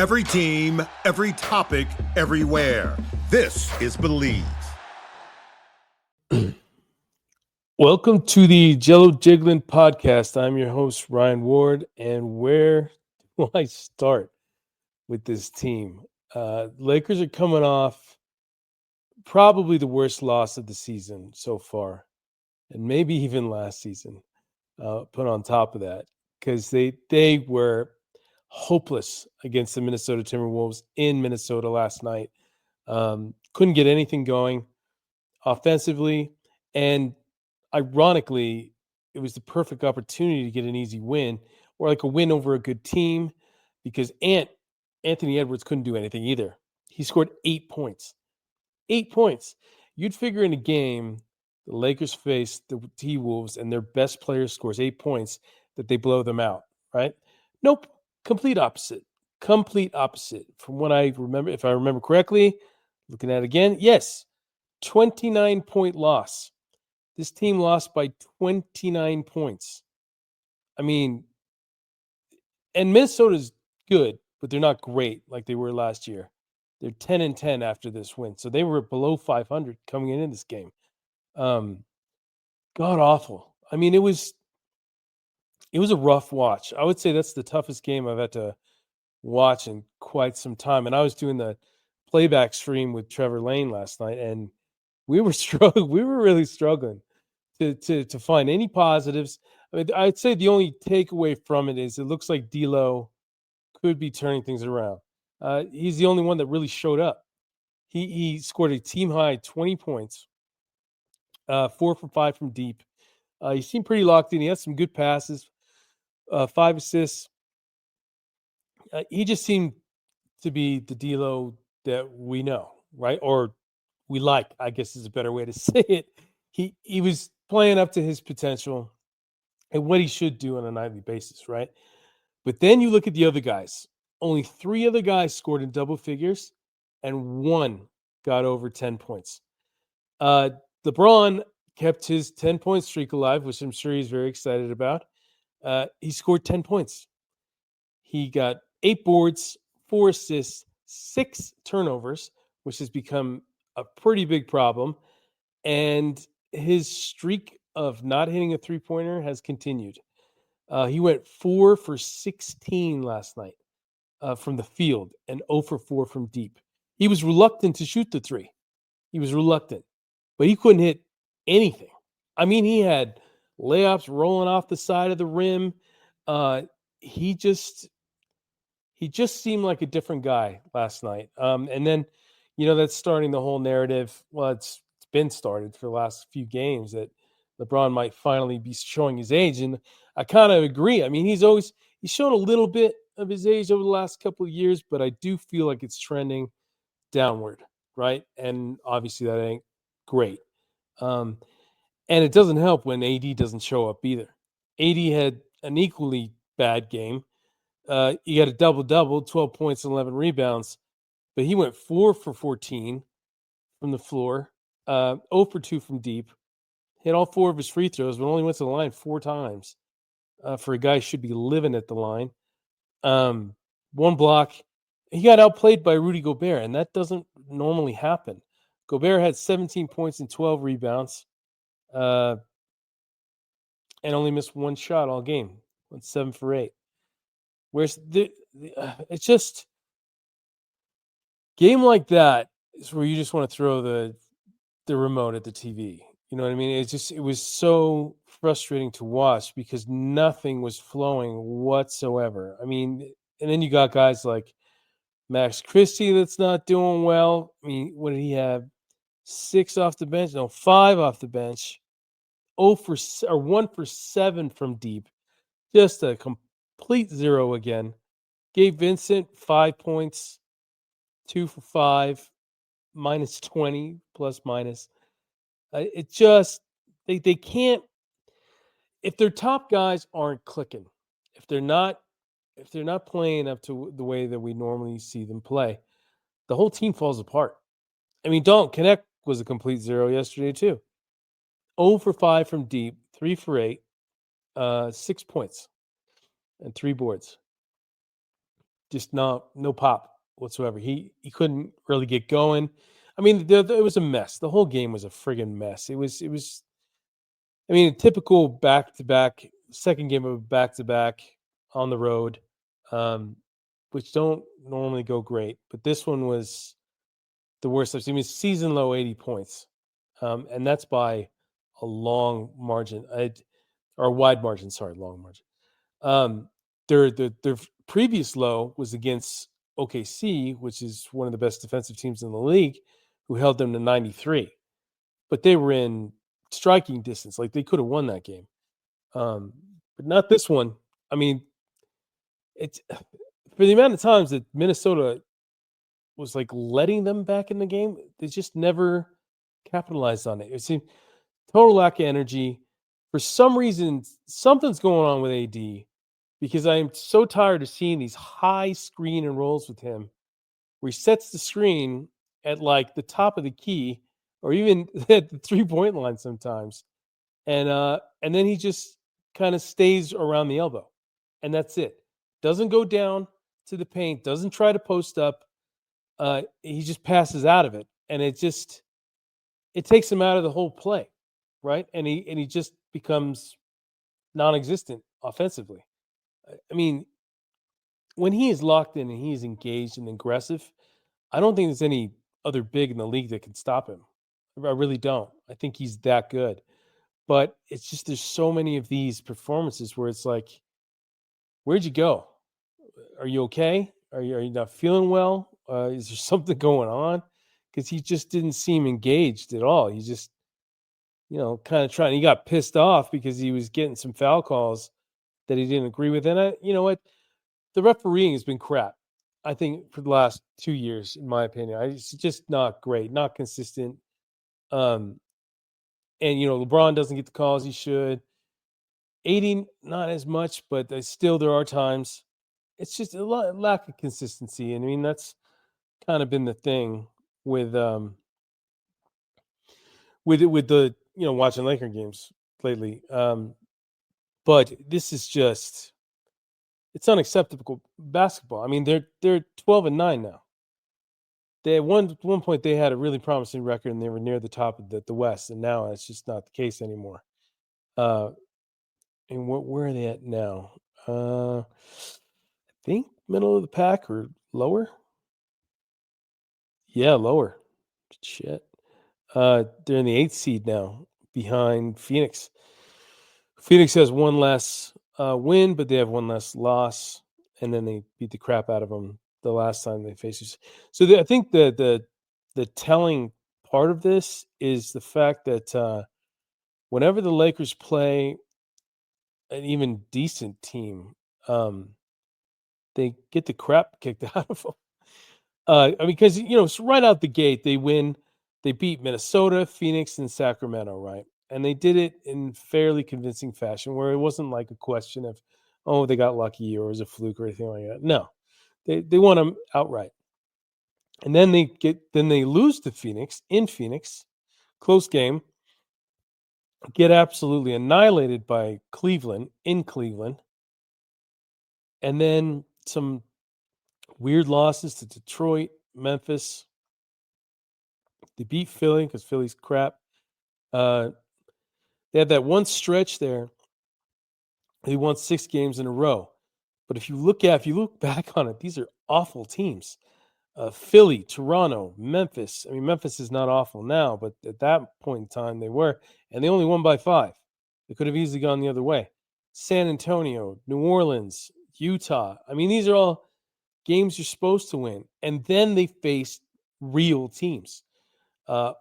Every team, every topic, everywhere. This is Believe. Welcome to the Jello Jiggling podcast. I'm your host, Ryan Ward, and where do I start with this team? Lakers are coming off probably the worst loss of the season so far, and maybe even last season, put on top of that, because they were hopeless against the Minnesota Timberwolves in Minnesota last night. Couldn't get anything going offensively, and ironically, it was the perfect opportunity to get an easy win or like a win over a good team because Anthony Edwards couldn't do anything either. He scored 8 points. 8 points. You'd figure in a game, the Lakers face the T-Wolves and their best player scores 8 points, that they blow them out, right? Nope. Complete opposite. Complete opposite. From what I remember, if I remember correctly, looking at it again, yes, 29-point loss. This team lost by 29 points. I mean, and Minnesota's good, but they're not great like they were last year. They're 10-10 after this win. So they were below 500 coming in this game. God awful. I mean, it was a rough watch. I would say that's the toughest game I've had to watch in quite some time. And I was doing the playback stream with Trevor Lane last night, and we were really struggling to find any positives. I mean, I'd say the only takeaway from it is it looks like D'Lo could be turning things around. He's the only one that really showed up. He scored a team high 20 points, 4 for 5 from deep. He seemed pretty locked in. He had some good passes, 5 assists. He just seemed to be the D'Lo that we know, right? Or we like, I guess is a better way to say it. He was playing up to his potential and what he should do on a nightly basis, right? But then you look at the other guys. Only 3 other guys scored in double figures, and 1 got over 10 points. LeBron kept his 10-point streak alive, which I'm sure he's very excited about. He scored 10 points. He got 8 boards, 4 assists, 6 turnovers, which has become a pretty big problem. And his streak of not hitting a three-pointer has continued. He went 4 for 16 last night from the field and 0 for 4 from deep. He was reluctant to shoot the three. He was reluctant, but he couldn't hit anything. I mean, he had layups rolling off the side of the rim. He just seemed like a different guy last night. And then, that's starting the whole narrative. Well, it's been started for the last few games that LeBron might finally be showing his age. And I kind of agree. I mean, he's shown a little bit of his age over the last couple of years, but I do feel like it's trending downward, right? And obviously that ain't great. And it doesn't help when AD doesn't show up either. AD had an equally bad game. He had a double-double, 12 points and 11 rebounds, but he went 4 for 14 from the floor, 0 for 2 from deep, hit all 4 of his free throws, but only went to the line 4 times. For a guy who should be living at the line. 1 block. He got outplayed by Rudy Gobert, and that doesn't normally happen. Gobert had 17 points and 12 rebounds, and only missed 1 shot all game. Went 7 for 8. Where's it's just game like that is where you just want to throw the remote at the TV. You know what I mean? It was so frustrating to watch because nothing was flowing whatsoever. I mean, and then you got guys like Max Christie that's not doing well. I mean, what did he have? 6 off the bench? No, 5 off the bench. 1 for 7 from deep. Just a complete zero again. Gabe Vincent, 5 points, 2 for 5, minus 20, plus minus. It just, they can't, if their top guys aren't clicking, if they're not playing up to the way that we normally see them play, the whole team falls apart. I mean, Dalton Connect was a complete zero yesterday too. 0 for 5 from deep, 3 for 8, 6 points, and 3 boards. just no pop whatsoever. He couldn't really get going. I mean, it was a mess. The whole game was a friggin' mess. It was. I mean, a typical back-to-back second game of back-to-back on the road, which don't normally go great. But this one was the worst I've seen. I mean, season low 80 points, and that's by a long margin, or a wide margin. Sorry, long margin. Their previous low was against OKC, which is one of the best defensive teams in the league, who held them to 93. But they were in striking distance, like they could have won that game, but not this one. I mean, it's for the amount of times that Minnesota was like letting them back in the game, they just never capitalized on it. It seemed total lack of energy. For some reason, something's going on with AD because I am so tired of seeing these high screen and rolls with him where he sets the screen at like the top of the key or even at the 3-point line sometimes. And then he just kind of stays around the elbow. And that's it. Doesn't go down to the paint, doesn't try to post up. He just passes out of it. And it takes him out of the whole play, right? And he just becomes non-existent offensively. I mean, when he is locked in and he is engaged and aggressive, I don't think there's any other big in the league that can stop him. I really don't. I think he's that good. But it's just there's so many of these performances where it's like, where'd you go? Are you okay? Are you not feeling well? Is there something going on? Because he just didn't seem engaged at all. He just, kind of trying. He got pissed off because he was getting some foul calls that he didn't agree with. And you know what? The refereeing has been crap, I think, for the last 2 years, in my opinion. It's just not great, not consistent. And LeBron doesn't get the calls he should. 80, not as much, but still there are times. It's just a lack of consistency. And I mean, that's kind of been the thing with the watching Laker games lately. But this is just, it's unacceptable basketball. I mean, they're 12-9 now. They at one point they had a really promising record and they were near the top of the West, and now it's just not the case anymore. And where are they at now? I think middle of the pack or lower. Yeah, lower. Shit. They're in the 8th seed now, behind Phoenix. Phoenix has one less win, but they have one less loss, and then they beat the crap out of them the last time they faced us. So I think the telling part of this is the fact that whenever the Lakers play an even decent team, they get the crap kicked out of them. I mean, because so right out the gate, they win. They beat Minnesota, Phoenix, and Sacramento, right? And they did it in fairly convincing fashion, where it wasn't like a question of, oh, they got lucky or it was a fluke or anything like that. No, they won them outright. And then they lose to Phoenix in Phoenix, close game, get absolutely annihilated by Cleveland in Cleveland, and then some weird losses to Detroit, Memphis. They beat Philly because Philly's crap. They had that one stretch there. They won 6 games in a row. But if you look back on it, these are awful teams. Philly, Toronto, Memphis. I mean, Memphis is not awful now, but at that point in time they were. And they only won by 5. They could have easily gone the other way. San Antonio, New Orleans, Utah. I mean, these are all games you're supposed to win. And then they faced real teams.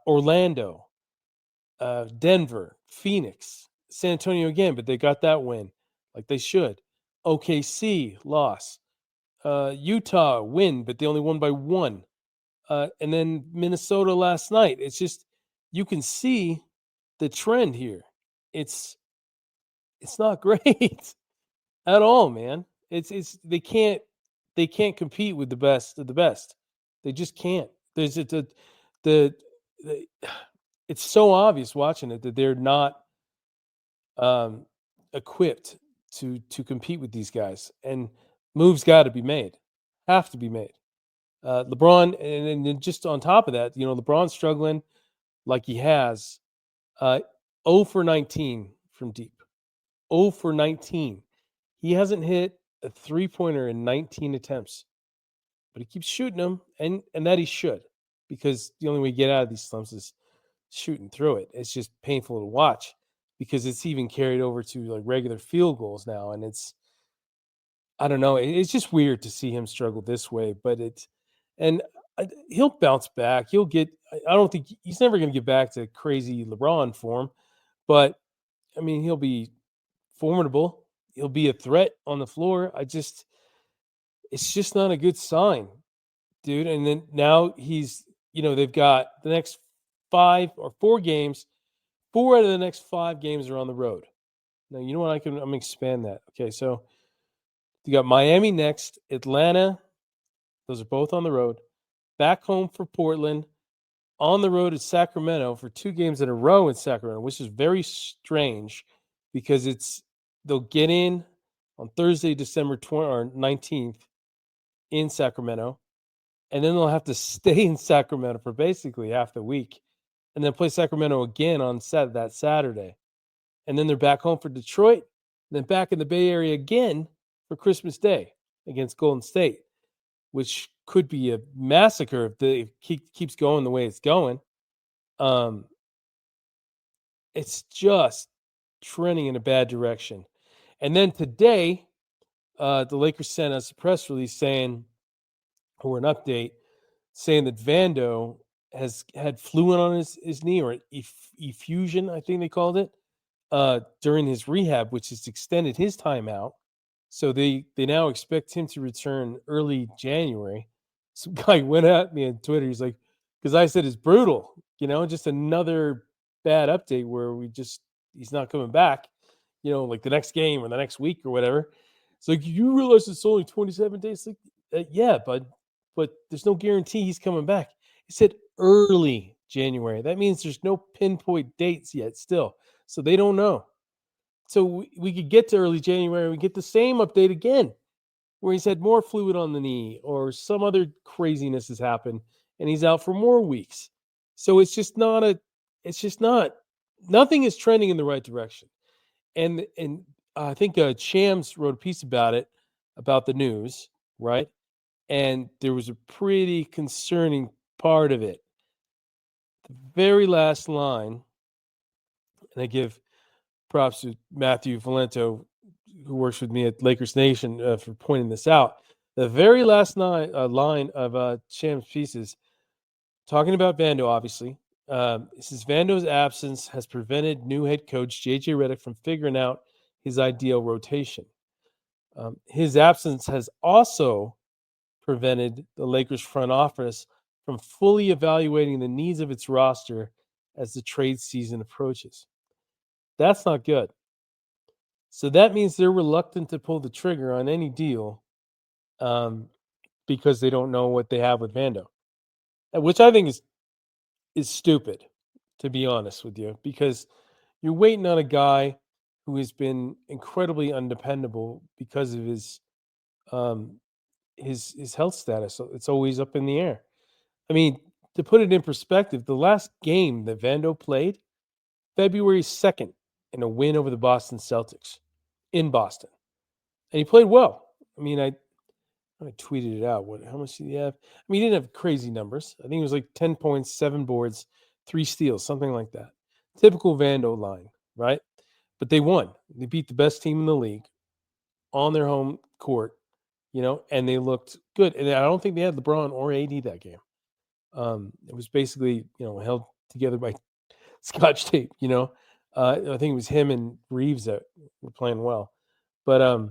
Orlando, Denver, Phoenix, San Antonio again, but they got that win like they should. OKC loss. Utah win, but they only won by 1. And then Minnesota last night. It's just, you can see the trend here. It's not great at all, man. It's they can't compete with the best of the best. They just can't. There's the it's so obvious watching it that they're not equipped to compete with these guys, and moves got to be made. Have to be made. LeBron, and then just on top of that, LeBron's struggling like he has. 0 for 19 from deep. 0 for 19. He hasn't hit a three-pointer in 19 attempts, but he keeps shooting them, and that he should, because the only way you get out of these slumps is shooting through it. It's just painful to watch because it's even carried over to like regular field goals now, and I don't know. It's just weird to see him struggle this way, but he'll bounce back. He'll get. I don't think he's never going to get back to crazy LeBron form, but I mean, he'll be formidable. He'll be a threat on the floor. It's just not a good sign, dude. And then now they've got the next 5 or 4 games. 4 out of the next 5 games are on the road. Now, you know what? I'm going to expand that. Okay, so you got Miami next, Atlanta. Those are both on the road. Back home for Portland. On the road at Sacramento for 2 games in a row in Sacramento, which is very strange because they'll get in on Thursday, December 19th in Sacramento, and then they'll have to stay in Sacramento for basically half the week, and then play Sacramento again on that Saturday. And then they're back home for Detroit, and then back in the Bay Area again for Christmas Day against Golden State, which could be a massacre if it keeps going the way it's going. It's just trending in a bad direction. And then today, the Lakers sent us a press release saying, or an update, saying that Vando has had fluid on his knee, or effusion, I think they called it, during his rehab, which has extended his time out. So they now expect him to return early January. Some guy went at me on Twitter. He's like, because I said it's brutal, just another bad update where he's not coming back, like the next game or the next week or whatever. It's like, you realize it's only 27 days? Like, yeah, but there's no guarantee he's coming back. He said early January. That means there's no pinpoint dates yet still. So they don't know. So we could get to early January. We get the same update again where he's had more fluid on the knee or some other craziness has happened and he's out for more weeks. So nothing is trending in the right direction. And I think Shams wrote a piece about it, about the news, right? And there was a pretty concerning part of it. The very last line, and I give props to Matthew Valento, who works with me at Lakers Nation, for pointing this out. The very last line of Shams' pieces, talking about Vando, obviously. It says, Vando's absence has prevented new head coach J.J. Redick from figuring out his ideal rotation. His absence has also prevented the Lakers front office from fully evaluating the needs of its roster as the trade season approaches. That's not good. So that means they're reluctant to pull the trigger on any deal because they don't know what they have with Vando, which I think is stupid, to be honest with you, because you're waiting on a guy who has been incredibly undependable because of his health status. So it's always up in the air. I mean, to put it in perspective, the last game that Vando played, February 2nd, in a win over the Boston Celtics in Boston. And he played well. I mean, I tweeted it out. How much did he have? I mean, he didn't have crazy numbers. I think it was like 10 points, 7 boards, 3 steals, something like that. Typical Vando line, right? But they won. They beat the best team in the league on their home court, and they looked good. And I don't think they had LeBron or AD that game. It was basically, held together by Scotch tape, I think it was him and Reeves that were playing well. But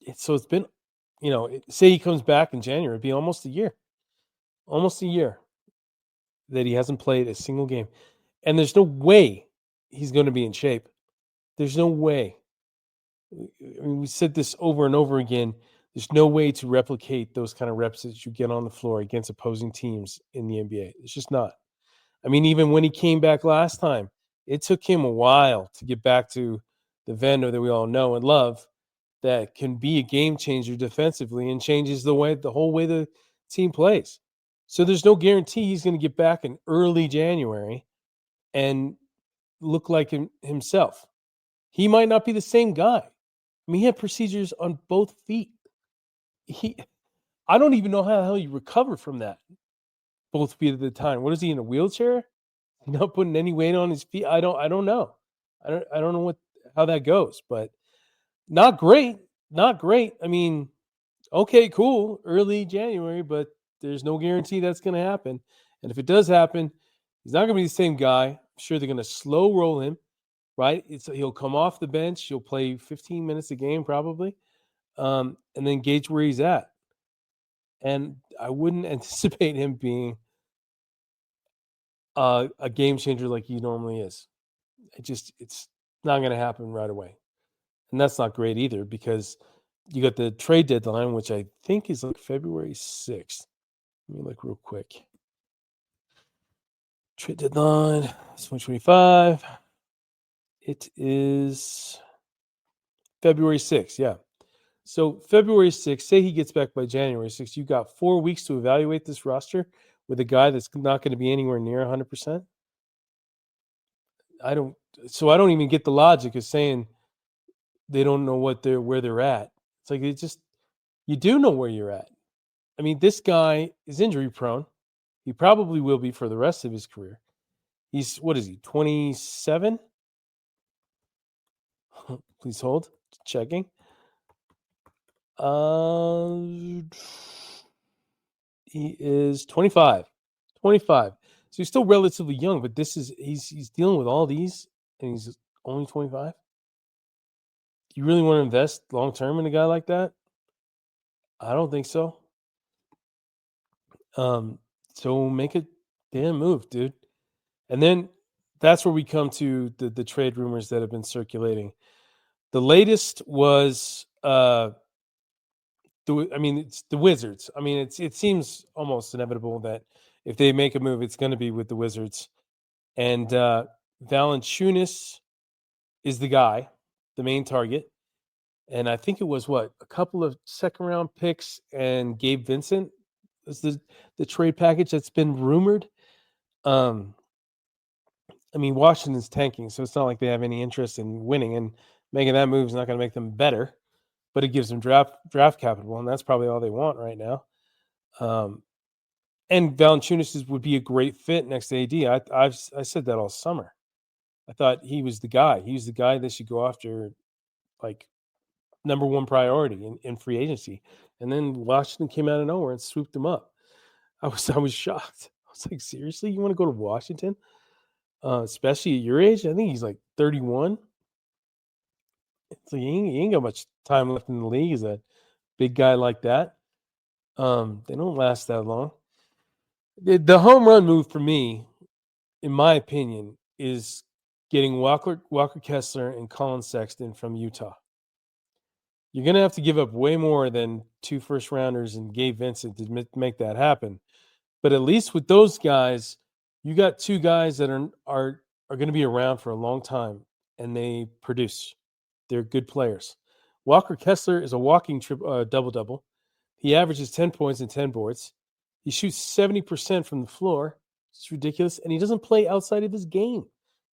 it's been, say he comes back in January, it'd be almost a year that he hasn't played a single game. And there's no way he's going to be in shape. There's no way. I mean, we said this over and over again. There's no way to replicate those kind of reps that you get on the floor against opposing teams in the NBA. It's just not. I mean, even when he came back last time, it took him a while to get back to the Vando that we all know and love. that can be a game changer defensively and changes the whole way the team plays. So there's no guarantee he's going to get back in early January and look like himself. He might not be the same guy. I mean, he had procedures on both feet. I don't even know how the hell you recover from that. Both feet at the time. What is he, in a wheelchair? Not putting any weight on his feet? I don't know. I don't know how that goes, but not great. Not great. I mean, okay, cool, early January, but there's no guarantee that's going to happen. And if it does happen, he's not going to be the same guy. I'm sure they're going to slow roll him, right? He'll come off the bench. He'll play 15 minutes a game probably, and then gauge where he's at. And I wouldn't anticipate him being a game changer like he normally is. It's not going to happen right away. And that's not great either, because you got the trade deadline, which I think is like February 6th. Let me look real quick. Trade deadline, 2025. It is February 6th, yeah. So February 6th, say he gets back by January 6th, you got 4 weeks to evaluate this roster with a guy that's not going to be anywhere near 100%. I don't even get the logic of saying they don't know where they're at. It's like you do know where you're at. I mean, this guy is injury prone. He probably will be for the rest of his career. He's, what is he, 27? Please hold. Checking. He is 25. 25. So he's still relatively young, but he's dealing with all these, and he's only 25. You really want to invest long term in a guy like that? I don't think so. So make a damn move, dude. And then that's where we come to the trade rumors that have been circulating. The latest was it's the Wizards. I mean, it seems almost inevitable that if they make a move, it's going to be with the Wizards. And Valanciunas is the guy, the main target. And I think it was a couple of second-round picks and Gabe Vincent is the trade package that's been rumored. I mean, Washington's tanking, so it's not like they have any interest in winning, and making that move is not going to make them better, but it gives them draft capital, and that's probably all they want right now. And Valanciunas would be a great fit next to AD. I said that all summer. I thought he was the guy. He was the guy that should go after, like, number one priority in free agency. And then Washington came out of nowhere and swooped him up. I was shocked. I was like, seriously, you want to go to Washington? Especially at your age? I think he's like 31. It's like he ain't got much time left in the league as a big guy like that. They don't last that long. The home run move for me, in my opinion, is getting Walker Kessler and Colin Sexton from Utah. You're going to have to give up way more than 2 first-rounders and Gabe Vincent to make that happen. But at least with those guys, you got 2 guys that are going to be around for a long time, and they produce. They're good players. Walker Kessler is a walking double-double. He averages 10 points and 10 boards. He shoots 70% from the floor. It's ridiculous. And he doesn't play outside of his game.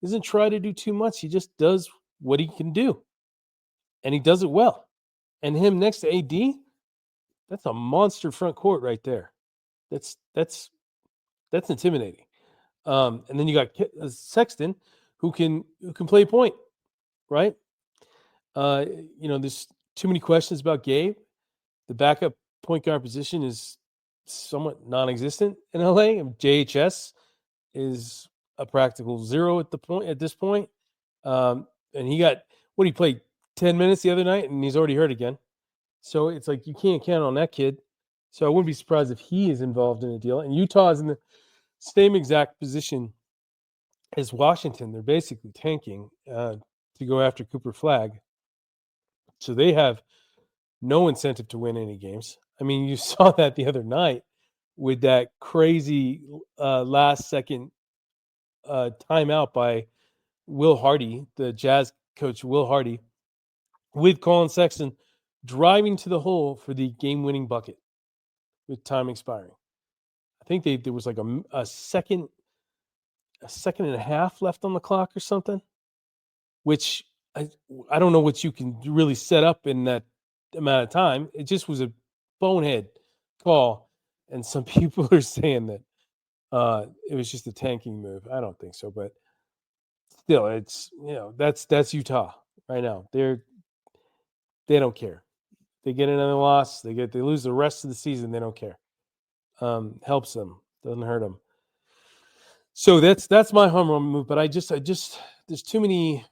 He doesn't try to do too much. He just does what he can do. And he does it well. And him next to AD, that's a monster front court right there. That's intimidating. And then you got Sexton, who can play point, right? There's too many questions about Gabe. The backup point guard position is somewhat non-existent in LA. JHS is a practical zero at this point. And he played 10 minutes the other night, and he's already hurt again. So it's like you can't count on that kid. So I wouldn't be surprised if he is involved in a deal. And Utah is in the same exact position as Washington. They're basically tanking to go after Cooper Flagg. So they have no incentive to win any games. I mean, you saw that the other night with that crazy last-second timeout by Will Hardy, the Jazz coach Will Hardy, with Colin Sexton driving to the hole for the game-winning bucket with time expiring. I think there was like a second and a half left on the clock or something, which I don't know what you can really set up in that amount of time. It just was a bonehead call, and some people are saying that it was just a tanking move. I don't think so, but still, it's that's Utah right now. They don't care. They get another loss. They lose the rest of the season. They don't care. Helps them, doesn't hurt them. So that's my home run move. But I just there's too many.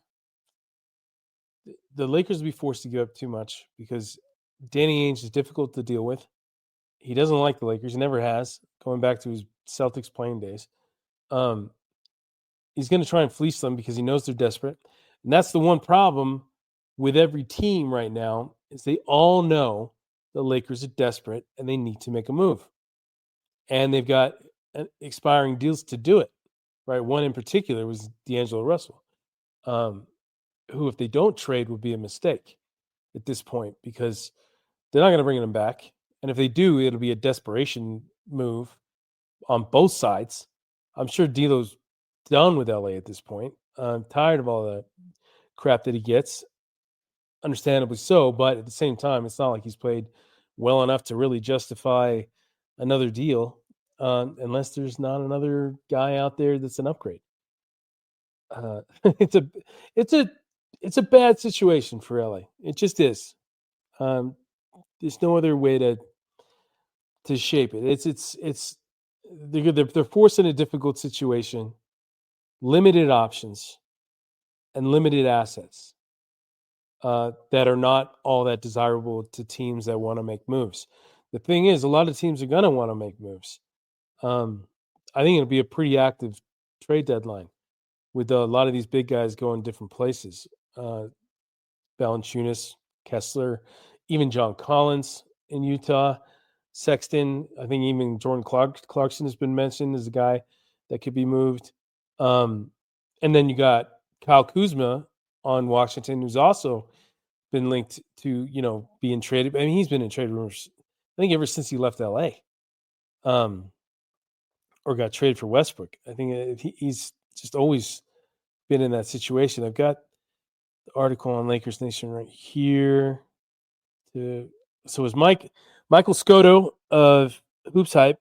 The Lakers will be forced to give up too much because Danny Ainge is difficult to deal with. He doesn't like the Lakers. He never has. Going back to his Celtics playing days, he's going to try and fleece them because he knows they're desperate. And that's the one problem with every team right now is they all know the Lakers are desperate and they need to make a move. And they've got expiring deals to do it, right? One in particular was D'Angelo Russell, who, if they don't trade, would be a mistake at this point because they're not going to bring him back. And if they do, it'll be a desperation move on both sides. I'm sure D'Lo's done with LA at this point. I'm tired of all the crap that he gets, understandably so. But at the same time, it's not like he's played well enough to really justify another deal, unless there's not another guy out there that's an upgrade. It's a bad situation for LA. It just is. There's no other way to shape it. They're forced in a difficult situation, limited options, and limited assets that are not all that desirable to teams that want to make moves. The thing is, a lot of teams are going to want to make moves. I think it'll be a pretty active trade deadline with a lot of these big guys going different places. Valanciunas, Kessler, even John Collins in Utah, Sexton. I think even Jordan Clarkson has been mentioned as a guy that could be moved. And then you got Kyle Kuzma on Washington, who's also been linked to, being traded. I mean, he's been in trade rumors, I think, ever since he left LA. Or got traded for Westbrook. I think he's just always been in that situation. I've got the article on Lakers Nation right here. So is Michael Scotto of Hoops Hype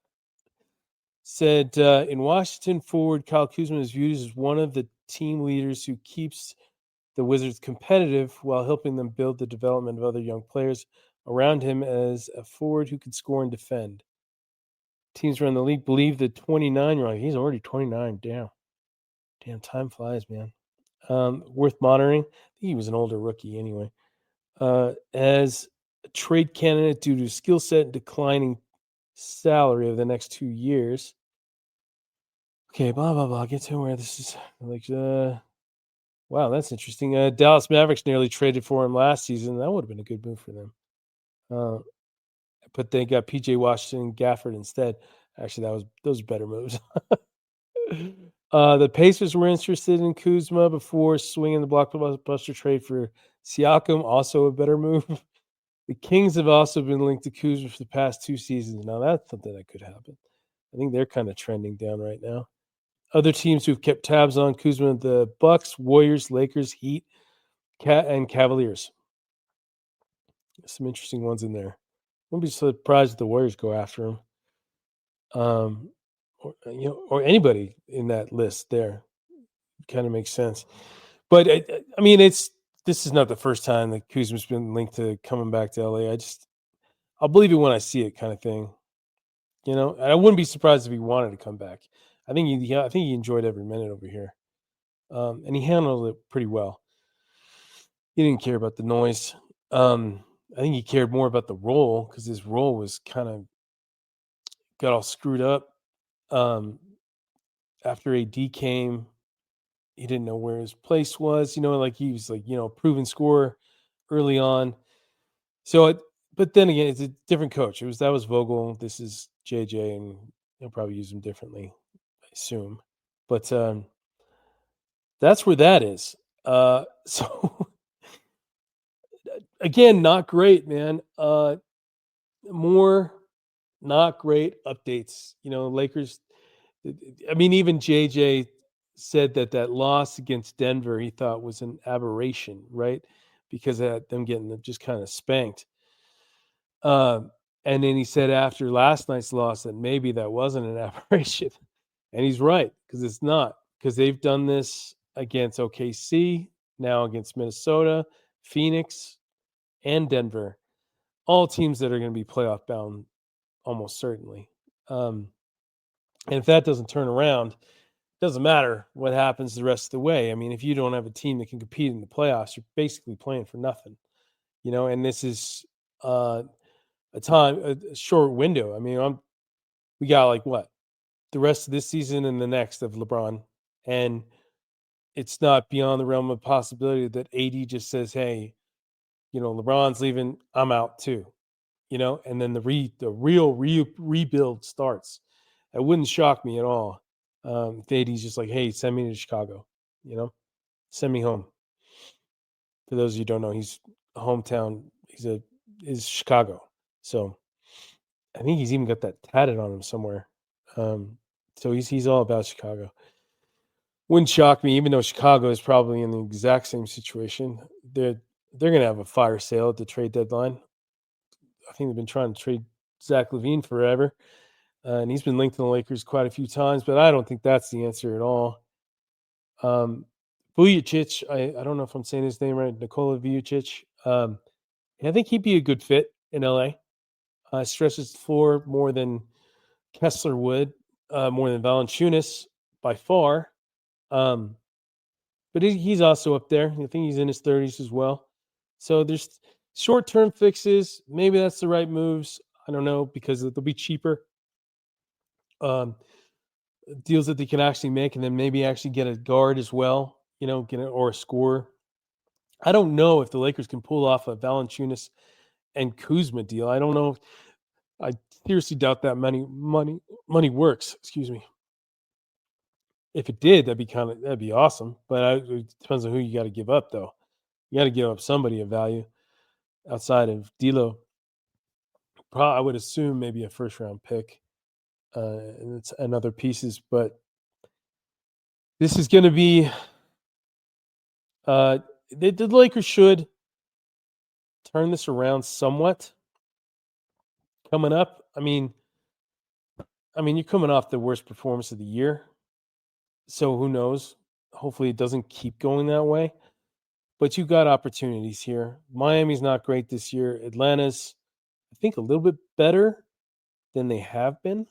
said in Washington, forward Kyle Kuzma is viewed as one of the team leaders who keeps the Wizards competitive while helping them build the development of other young players around him as a forward who can score and defend. Teams around the league believe the 29-year-old, he's already 29, damn, time flies, man. Worth monitoring. I think he was an older rookie anyway. As a trade candidate due to skill set and declining salary over the next 2 years. Okay, blah, blah, blah. Get to where this is like, wow, that's interesting. Dallas Mavericks nearly traded for him last season. That would have been a good move for them. But they got PJ Washington and Gafford instead. Actually, those are better moves. The Pacers were interested in Kuzma before swinging the blockbuster trade for Siakam, also a better move. The Kings have also been linked to Kuzma for the past 2 seasons. Now, that's something that could happen. I think they're kind of trending down right now. Other teams who've kept tabs on Kuzma, the Bucks, Warriors, Lakers, Heat, and Cavaliers. Some interesting ones in there. Wouldn't be surprised if the Warriors go after him. Or anybody in that list there. Kind of makes sense. But I mean, this is not the first time that Kuzma's been linked to coming back to LA. I'll believe it when I see it, kind of thing. I wouldn't be surprised if he wanted to come back. I think he enjoyed every minute over here, and he handled it pretty well. He didn't care about the noise. I think he cared more about the role because his role was kind of got all screwed up. After AD came, he didn't know where his place was. Like he was proven scorer early on. So, but then again, it's a different coach. That was Vogel. This is JJ, and he'll probably use him differently, I assume. But that's where that is. So again, not great, man. More not great updates. Lakers. I mean, even JJ said that loss against Denver he thought was an aberration, right? Because of them getting just kind of spanked. And then he said after last night's loss that maybe that wasn't an aberration. And he's right, because it's not. Because they've done this against OKC, now against Minnesota, Phoenix, and Denver. All teams that are going to be playoff bound almost certainly. And if that doesn't turn around, it doesn't matter what happens the rest of the way. I mean, if you don't have a team that can compete in the playoffs, you're basically playing for nothing. And this is a short window. I mean, we got like what? The rest of this season and the next of LeBron. And it's not beyond the realm of possibility that AD just says, hey, LeBron's leaving, I'm out too. And then the real rebuild starts. It wouldn't shock me at all. If AD's just like, hey, send me to Chicago, send me home. For those of you who don't know, his hometown is Chicago. So I think he's even got that tatted on him somewhere. So he's all about Chicago. Wouldn't shock me, even though Chicago is probably in the exact same situation. They're going to have a fire sale at the trade deadline. I think they've been trying to trade Zach LaVine forever. And he's been linked to the Lakers quite a few times, but I don't think that's the answer at all. Vujacic, I don't know if I'm saying his name right, Nikola Vujacic. I think he'd be a good fit in LA. Stretches the floor more than Kessler would, more than Valanciunas by far. But he's also up there. I think he's in his 30s as well. So there's short-term fixes. Maybe that's the right moves. I don't know, because they'll be cheaper. Deals that they can actually make, and then maybe actually get a guard as well, or a scorer. I don't know if the Lakers can pull off a Valanciunas and Kuzma deal. I don't know. I seriously doubt that money works. Excuse me. If it did, that'd be awesome. But it depends on who you got to give up, though. You got to give up somebody of value outside of D'Lo. I would assume maybe a first-round pick and other pieces. But this is going to be the Lakers should turn this around somewhat coming up. I mean, you're coming off the worst performance of the year. So who knows? Hopefully it doesn't keep going that way. But you got opportunities here. Miami's not great this year. Atlanta's, I think, a little bit better than they have been.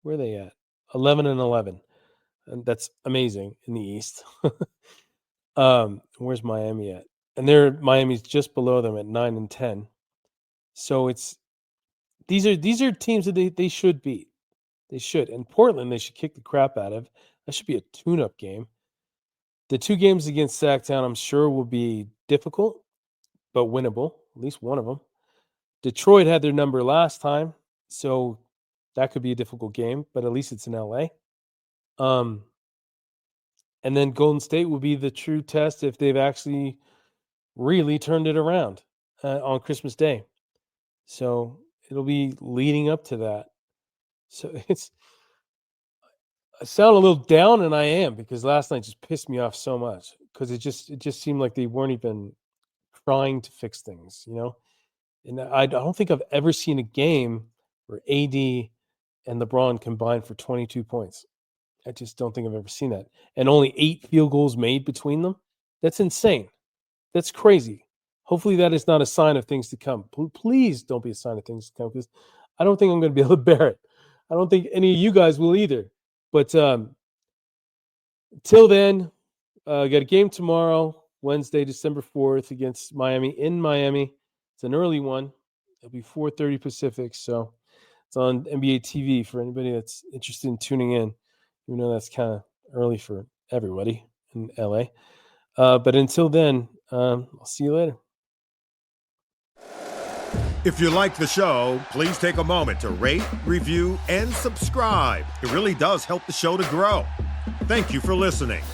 Where are they at? 11-11. And that's amazing in the East. Where's Miami at? And Miami's just below them at 9-10. So these are teams that they should beat. They should. And Portland, they should kick the crap out of. That should be a tune-up game. The two games against Sacktown, I'm sure, will be difficult, but winnable, at least one of them. Detroit had their number last time, so that could be a difficult game, but at least it's in LA. And then Golden State will be the true test if they've actually really turned it around on Christmas Day. So it'll be leading up to that. So I sound a little down, and I am, because last night just pissed me off so much, because it just seemed like they weren't even trying to fix things, And I don't think I've ever seen a game where AD and LeBron combined for 22 points. I just don't think I've ever seen that. And only 8 field goals made between them. That's insane. That's crazy. Hopefully that is not a sign of things to come. Please don't be a sign of things to come, because I don't think I'm going to be able to bear it. I don't think any of you guys will either. But till then, got a game tomorrow, Wednesday, December 4th, against Miami in Miami. It's an early one. It'll be 4:30 Pacific, so it's on NBA TV for anybody that's interested in tuning in. You know that's kind of early for everybody in LA. But until then, I'll see you later. If you like the show, please take a moment to rate, review, and subscribe. It really does help the show to grow. Thank you for listening.